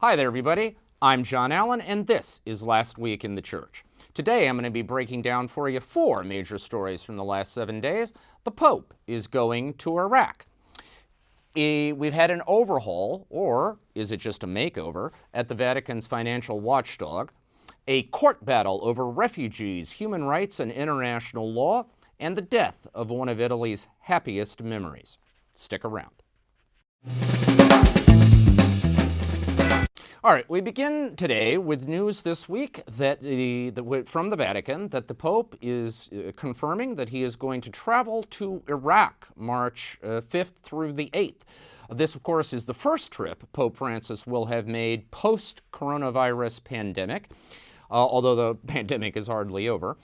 Hi there, everybody. I'm John Allen, and this is Last Week in the Church. Today, I'm going to be breaking down for you 4 major stories from the last 7 days. The Pope is going to Iraq. We've had an overhaul, or is it just a makeover, at the Vatican's financial watchdog. A court battle over refugees, human rights, and international law, and the death of one of Italy's happiest memories. Stick around. All right, we begin today with news this week that from the Vatican that the Pope is confirming that he is going to travel to Iraq March 5th through the 8th. This, of course, is the first trip Pope Francis will have made post-coronavirus pandemic, although the pandemic is hardly over.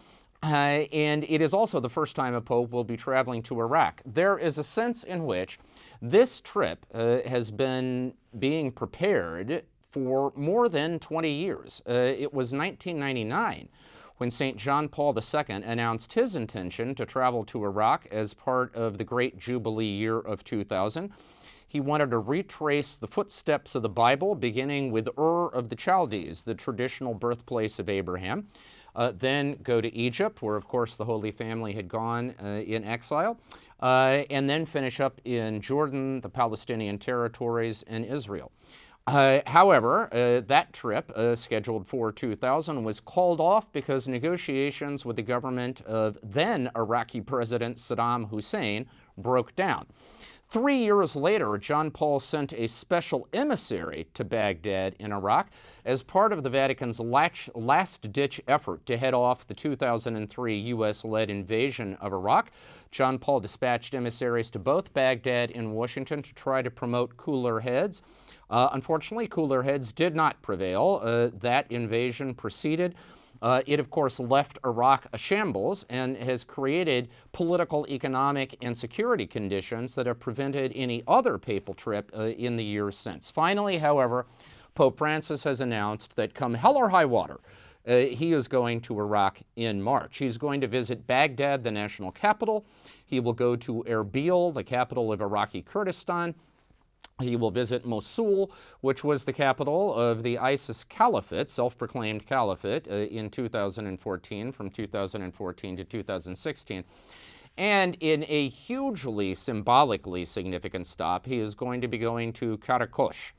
And it is also the first time a Pope will be traveling to Iraq. There is a sense in which this trip has been being prepared for more than 20 years. It was 1999 when St. John Paul II announced his intention to travel to Iraq as part of the Great Jubilee year of 2000. He wanted to retrace the footsteps of the Bible, beginning with Ur of the Chaldees, the traditional birthplace of Abraham, then go to Egypt, where, of course, the Holy Family had gone in exile, and then finish up in Jordan, the Palestinian territories, and Israel. However, that trip, scheduled for 2000, was called off because negotiations with the government of then Iraqi President Saddam Hussein broke down. 3 years later, John Paul sent a special emissary to Baghdad in Iraq as part of the Vatican's last-ditch effort to head off the 2003 U.S.-led invasion of Iraq. John Paul dispatched emissaries to both Baghdad and Washington to try to promote cooler heads. Unfortunately, cooler heads did not prevail. That invasion proceeded. It, of course, left Iraq a shambles and has created political, economic, and security conditions that have prevented any other papal trip in the years since. Finally, however, Pope Francis has announced that come hell or high water, he is going to Iraq in March. He's going to visit Baghdad, the national capital. He will go to Erbil, the capital of Iraqi Kurdistan. He will visit Mosul, which was the capital of the ISIS Caliphate, self-proclaimed caliphate, in 2014, from 2014 to 2016. And in a hugely symbolically significant stop, he is going to be going to Karakosh.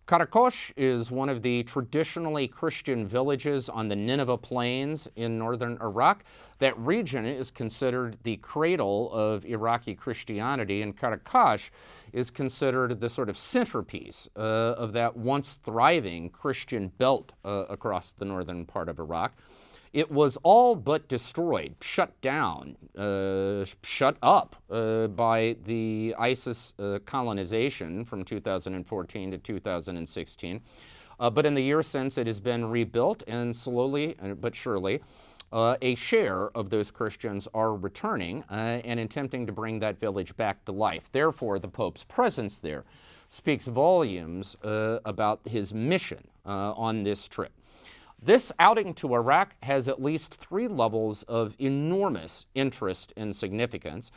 Karakosh is one of the traditionally Christian villages on the Nineveh Plains in northern Iraq. That region is considered the cradle of Iraqi Christianity, and Karakosh is considered the sort of centerpiece of that once thriving Christian belt across the northern part of Iraq. It was all but destroyed, shut down, shut up by the ISIS colonization from 2014 to 2016. But in the years since, it has been rebuilt, and slowly but surely, a share of those Christians are returning and attempting to bring that village back to life. Therefore, the Pope's presence there speaks volumes about his mission on this trip. This outing to Iraq has at least 3 levels of enormous interest and significance,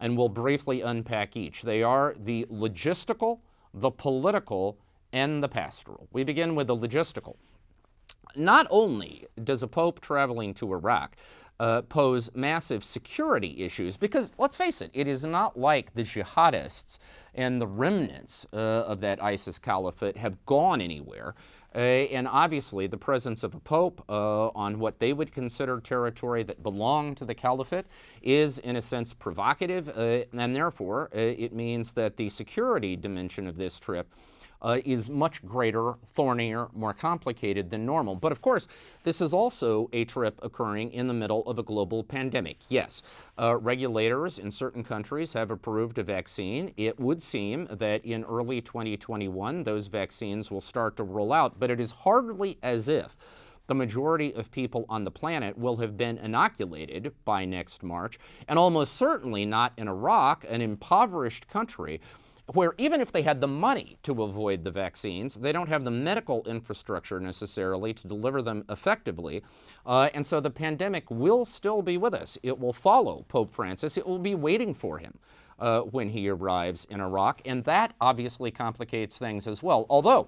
and we'll briefly unpack each. They are the logistical, the political, and the pastoral. We begin with the logistical. Not only does a pope traveling to Iraq pose massive security issues, because let's face it, it is not like the jihadists and the remnants of that ISIS caliphate have gone anywhere. And obviously, the presence of a pope on what they would consider territory that belonged to the caliphate is, in a sense, provocative, and therefore, it means that the security dimension of this trip is much greater, thornier, more complicated than normal. But of course, this is also a trip occurring in the middle of a global pandemic. Yes, regulators in certain countries have approved a vaccine. It would seem that in early 2021, those vaccines will start to roll out, but it is hardly as if the majority of people on the planet will have been inoculated by next March, and almost certainly not in Iraq, an impoverished country where even if they had the money to avoid the vaccines, they don't have the medical infrastructure necessarily to deliver them effectively. And so the pandemic will still be with us. It will follow Pope Francis. It will be waiting for him when he arrives in Iraq. And that obviously complicates things as well. Although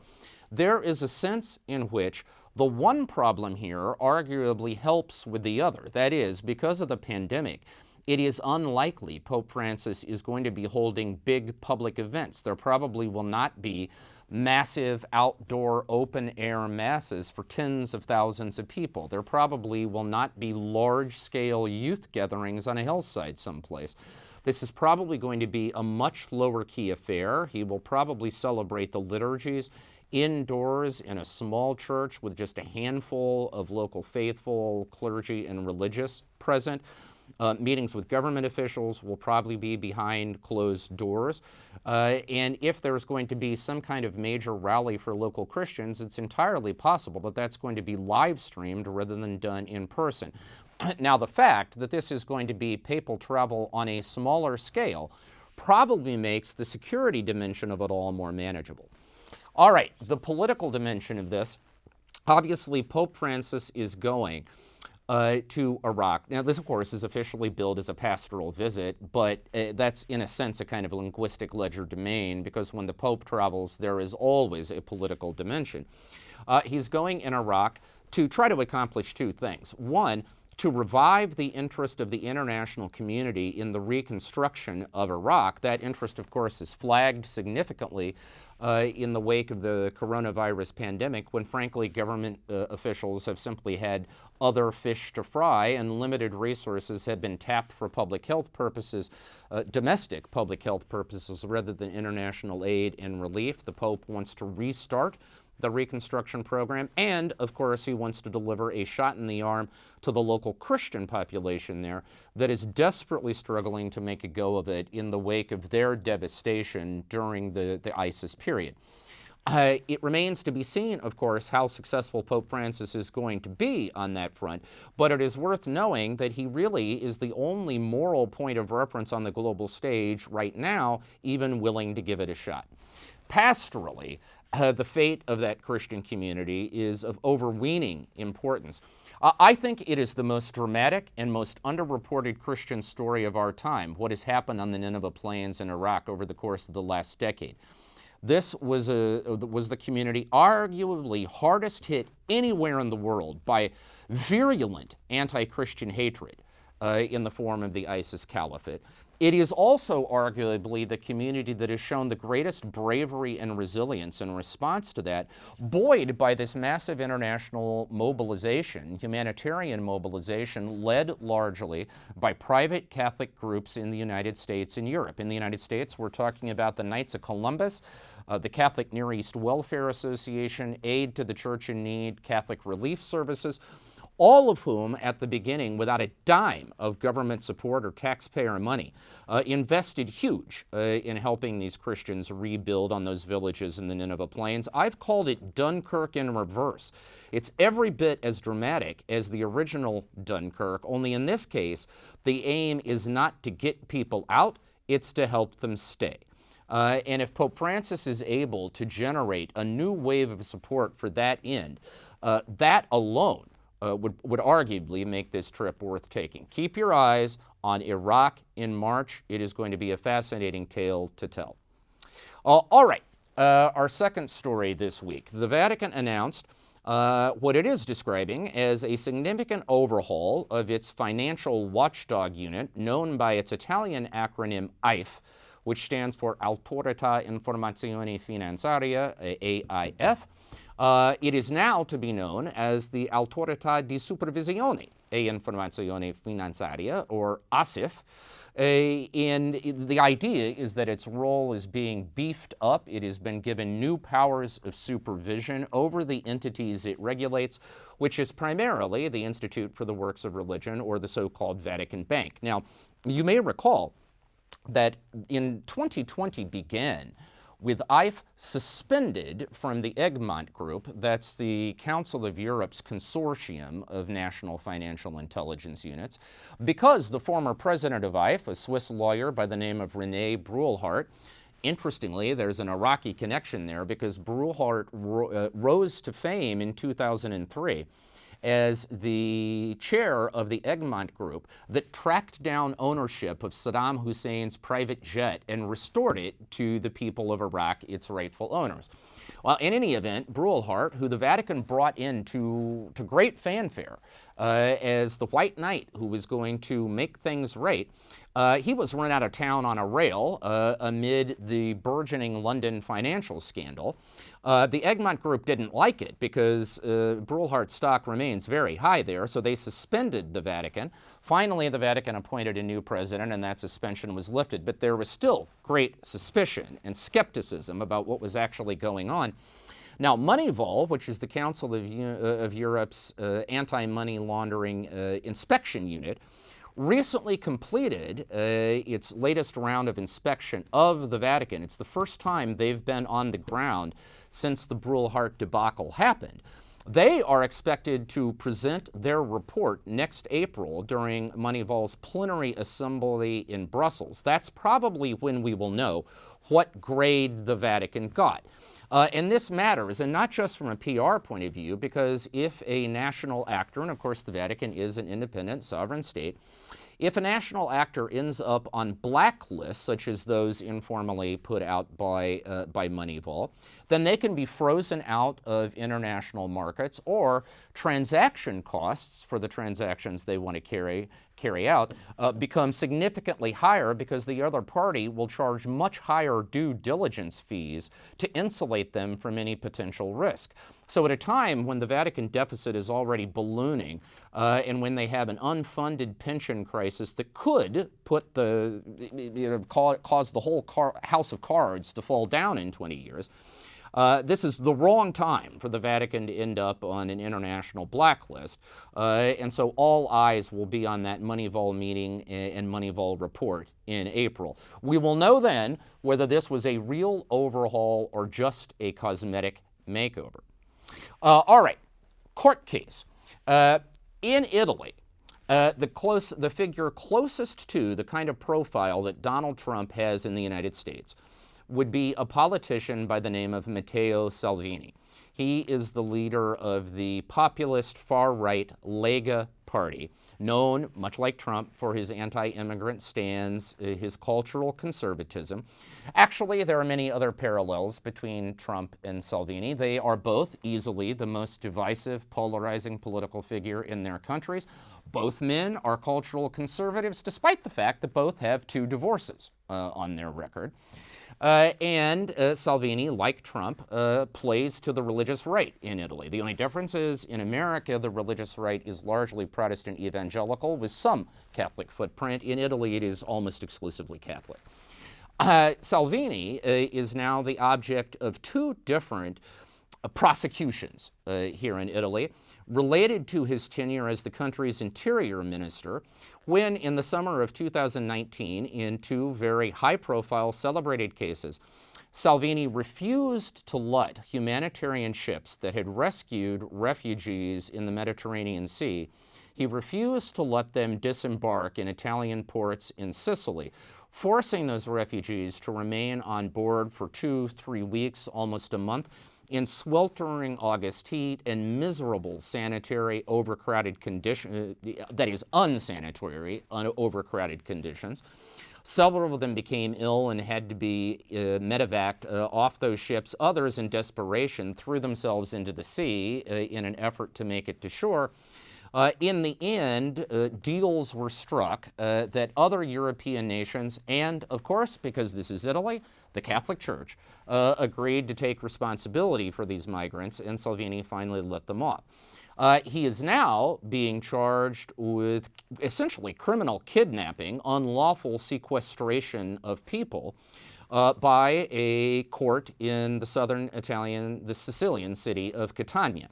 there is a sense in which the one problem here arguably helps with the other. That is, because of the pandemic, it is unlikely Pope Francis is going to be holding big public events. There probably will not be massive outdoor open-air masses for tens of thousands of people. There probably will not be large-scale youth gatherings on a hillside someplace. This is probably going to be a much lower-key affair. He will probably celebrate the liturgies indoors in a small church with just a handful of local faithful, clergy, and religious present. Meetings with government officials will probably be behind closed doors. And if there's going to be some kind of major rally for local Christians, it's entirely possible that that's going to be live streamed rather than done in person. Now, the fact that this is going to be papal travel on a smaller scale probably makes the security dimension of it all more manageable. All right, the political dimension of this. Obviously, Pope Francis is going to Iraq. Now, this, of course, is officially billed as a pastoral visit, but that's, in a sense, a kind of linguistic legerdemain, because when the Pope travels, there is always a political dimension. He's going in Iraq to try to accomplish two things. One, to revive the interest of the international community in the reconstruction of Iraq. That interest, of course, is flagged significantly in the wake of the coronavirus pandemic, when, frankly, government officials have simply had other fish to fry and limited resources have been tapped for public health purposes, domestic public health purposes, rather than international aid and relief. The Pope wants to restart the reconstruction program, and of course he wants to deliver a shot in the arm to the local Christian population there that is desperately struggling to make a go of it in the wake of their devastation during the ISIS period. It remains to be seen, of course, how successful Pope Francis is going to be on that front, but it is worth knowing that he really is the only moral point of reference on the global stage right now, even willing to give it a shot. Pastorally, the fate of that Christian community is of overweening importance. I think it is the most dramatic and most underreported Christian story of our time, what has happened on the Nineveh Plains in Iraq over the course of the last decade. This was the community arguably hardest hit anywhere in the world by virulent anti-Christian hatred in the form of the ISIS caliphate. It is also arguably the community that has shown the greatest bravery and resilience in response to that, buoyed by this massive international mobilization, humanitarian mobilization, led largely by private Catholic groups in the United States and Europe. In the United States, we're talking about the Knights of Columbus, the Catholic Near East Welfare Association, Aid to the Church in Need, Catholic Relief Services, all of whom, at the beginning, without a dime of government support or taxpayer money, invested huge in helping these Christians rebuild on those villages in the Nineveh Plains. I've called it Dunkirk in reverse. It's every bit as dramatic as the original Dunkirk, only in this case, the aim is not to get people out, it's to help them stay. And if Pope Francis is able to generate a new wave of support for that end, that alone would arguably make this trip worth taking. Keep your eyes on Iraq in March. It is going to be a fascinating tale to tell. All right, our second story this week. The Vatican announced what it is describing as a significant overhaul of its financial watchdog unit, known by its Italian acronym AIF, which stands for Autorità Informazioni Finanziaria, AIF. It is now to be known as the Autorità di Supervisione e Informazione Finanziaria, or ASIF. And the idea is that its role is being beefed up. It has been given new powers of supervision over the entities it regulates, which is primarily the Institute for the Works of Religion, or the so-called Vatican Bank. Now, you may recall that in 2020 began with AIF suspended from the Egmont Group, that's the Council of Europe's consortium of national financial intelligence units, because the former president of AIF, a Swiss lawyer by the name of René Brühlhart, interestingly, there's an Iraqi connection there because Brühlhart rose to fame in 2003 as the chair of the Egmont Group that tracked down ownership of Saddam Hussein's private jet and restored it to the people of Iraq, its rightful owners. Well, in any event, Brulhart, who the Vatican brought in to great fanfare as the White Knight who was going to make things right, he was run out of town on a rail amid the burgeoning London financial scandal. The Egmont Group didn't like it because Brulhart's stock remains very high there, so they suspended the Vatican. Finally, the Vatican appointed a new president, and that suspension was lifted. But there was still great suspicion and skepticism about what was actually going on. Now, Moneyval, which is the Council of Europe's anti-money laundering inspection unit, recently completed its latest round of inspection of the Vatican. It's the first time they've been on the ground since the Brulhart debacle happened. They are expected to present their report next April during Moneyval's plenary assembly in Brussels. That's probably when we will know what grade the Vatican got. And this matters, and not just from a PR point of view, because if a national actor, and of course the Vatican is an independent sovereign state, if a national actor ends up on blacklists, such as those informally put out by Moneyval, then they can be frozen out of international markets, or transaction costs for the transactions they want to carry out become significantly higher because the other party will charge much higher due diligence fees to insulate them from any potential risk. So at a time when the Vatican deficit is already ballooning and when they have an unfunded pension crisis that could put cause the whole house of cards to fall down in 20 years, this is the wrong time for the Vatican to end up on an international blacklist. And so all eyes will be on that Moneyval meeting and Moneyval report in April. We will know then whether this was a real overhaul or just a cosmetic makeover. All right, court case. In Italy, the figure closest to the kind of profile that Donald Trump has in the United States would be a politician by the name of Matteo Salvini. He is the leader of the populist far-right Lega Party, known, much like Trump, for his anti-immigrant stands, his cultural conservatism. Actually, there are many other parallels between Trump and Salvini. They are both easily the most divisive, polarizing political figure in their countries. Both men are cultural conservatives, despite the fact that both have 2 divorces on their record. And Salvini, like Trump, plays to the religious right in Italy. The only difference is in America, the religious right is largely Protestant evangelical with some Catholic footprint. In Italy, it is almost exclusively Catholic. Salvini is now the object of 2 different prosecutions here in Italy related to his tenure as the country's interior minister, when in the summer of 2019, in 2 very high-profile celebrated cases, Salvini refused to let humanitarian ships that had rescued refugees in the Mediterranean Sea, he refused to let them disembark in Italian ports in Sicily, forcing those refugees to remain on board for 2-3 weeks, almost a month, in sweltering August heat and miserable sanitary overcrowded conditions, that is, unsanitary, overcrowded conditions. Several of them became ill and had to be medevaced off those ships. Others, in desperation, threw themselves into the sea in an effort to make it to shore. In the end, deals were struck that other European nations, and of course, because this is Italy, the Catholic Church, agreed to take responsibility for these migrants, and Salvini finally let them off. He is now being charged with essentially criminal kidnapping, unlawful sequestration of people by a court in the the Sicilian city of Catania.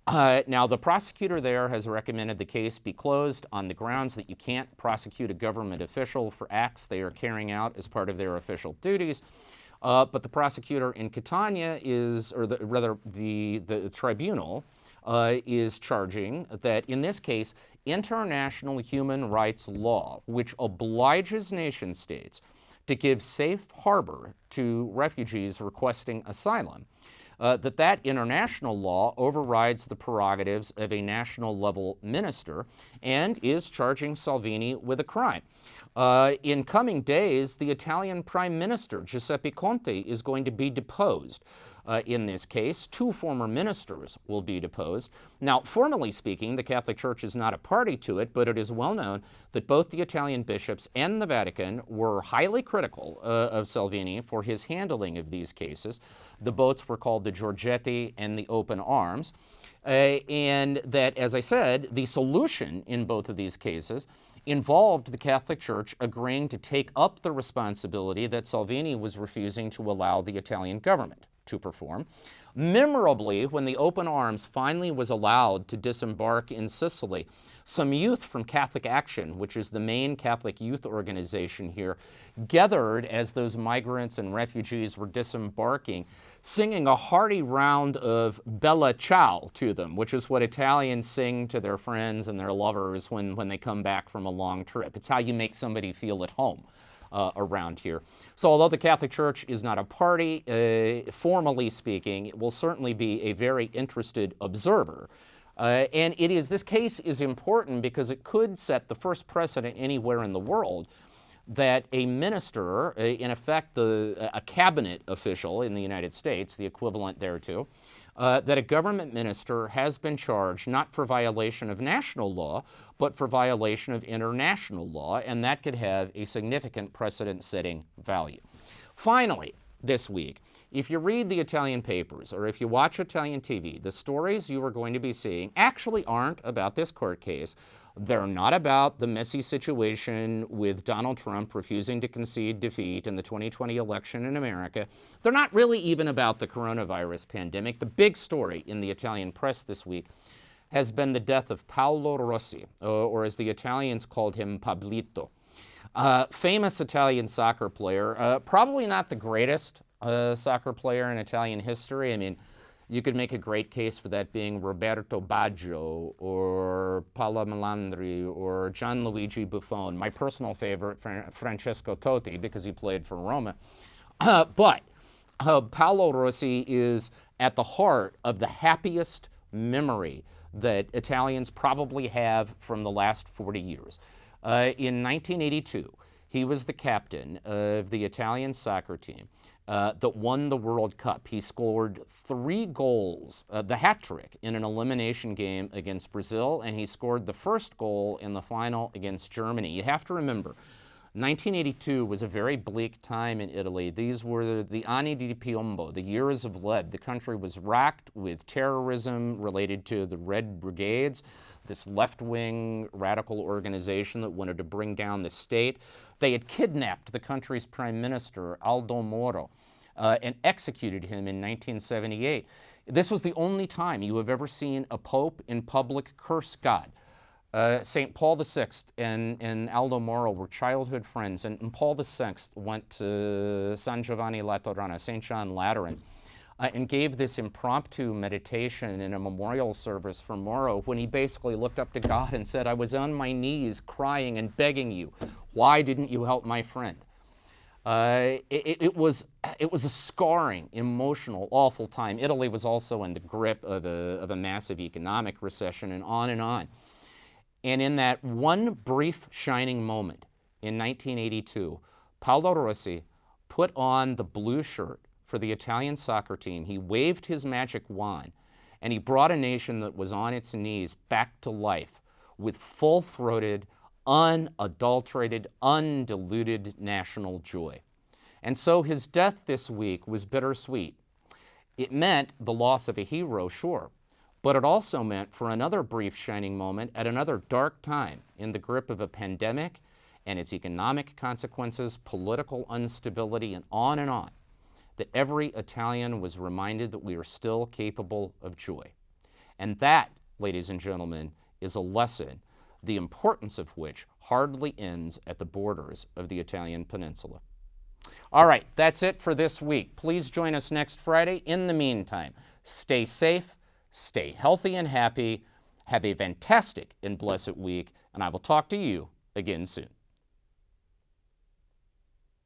Now, the prosecutor there has recommended the case be closed on the grounds that you can't prosecute a government official for acts they are carrying out as part of their official duties. But the prosecutor in Catania the tribunal is charging that in this case, international human rights law, which obliges nation states to give safe harbor to refugees requesting asylum, that international law overrides the prerogatives of a national-level minister and is charging Salvini with a crime. In coming days, the Italian Prime Minister, Giuseppe Conte, is going to be deposed. in this case. 2 former ministers will be deposed. Now, formally speaking, the Catholic Church is not a party to it, but it is well known that both the Italian bishops and the Vatican were highly critical of Salvini for his handling of these cases. The boats were called the Giorgetti and the Open Arms. And that, as I said, the solution in both of these cases involved the Catholic Church agreeing to take up the responsibility that Salvini was refusing to allow the Italian government to perform. Memorably, when the Open Arms finally was allowed to disembark in Sicily, some youth from Catholic Action, which is the main Catholic youth organization here, gathered as those migrants and refugees were disembarking, singing a hearty round of Bella Ciao to them, which is what Italians sing to their friends and their lovers when they come back from a long trip. It's how you make somebody feel at home around here. So although the Catholic Church is not a party, formally speaking, it will certainly be a very interested observer. And this case is important because it could set the first precedent anywhere in the world that a minister, in effect a cabinet official in the United States, the equivalent thereto, that a government minister has been charged not for violation of national law, but for violation of international law, and that could have a significant precedent-setting value. Finally, this week, if you read the Italian papers or if you watch Italian TV, the stories you are going to be seeing actually aren't about this court case. They're not about the messy situation with Donald Trump refusing to concede defeat in the 2020 election in America. They're not really even about the coronavirus pandemic. The big story in the Italian press this week has been the death of Paolo Rossi, or as the Italians called him, Pablito. Famous Italian soccer player, probably not the greatest soccer player in Italian history. I mean, you could make a great case for that being Roberto Baggio or Paolo Melandri or Gianluigi Buffon. My personal favorite, Francesco Totti, because he played for Roma. But Paolo Rossi is at the heart of the happiest memory that Italians probably have from the last 40 years. In 1982, he was the captain of the Italian soccer team that won the World Cup. He scored 3 goals, the hat trick, in an elimination game against Brazil, and he scored the first goal in the final against Germany. You have to remember, 1982 was a very bleak time in Italy. These were the anni di piombo, the years of lead. The country was racked with terrorism related to the Red Brigades, this left-wing radical organization that wanted to bring down the state. They had kidnapped the country's prime minister, Aldo Moro, and executed him in 1978. This was the only time you have ever seen a pope in public curse God. St. Paul VI and Aldo Moro were childhood friends, and Paul VI went to San Giovanni Laterano, St. John Lateran, and gave this impromptu meditation in a memorial service for Moro when he basically looked up to God and said, "I was on my knees crying and begging you. Why didn't you help my friend?" It was a scarring, emotional, awful time. Italy was also in the grip of a massive economic recession, and on and on. And in that one brief shining moment in 1982, Paolo Rossi put on the blue shirt for the Italian soccer team. He waved his magic wand, and he brought a nation that was on its knees back to life with full-throated, unadulterated, undiluted national joy. And so his death this week was bittersweet. It meant the loss of a hero, sure, but it also meant for another brief shining moment at another dark time in the grip of a pandemic and its economic consequences, political instability, and on, that every Italian was reminded that we are still capable of joy. And that, ladies and gentlemen, is a lesson, the importance of which hardly ends at the borders of the Italian peninsula. All right, that's it for this week. Please join us next Friday. In the meantime, stay safe, stay healthy and happy, have a fantastic and blessed week, and I will talk to you again soon.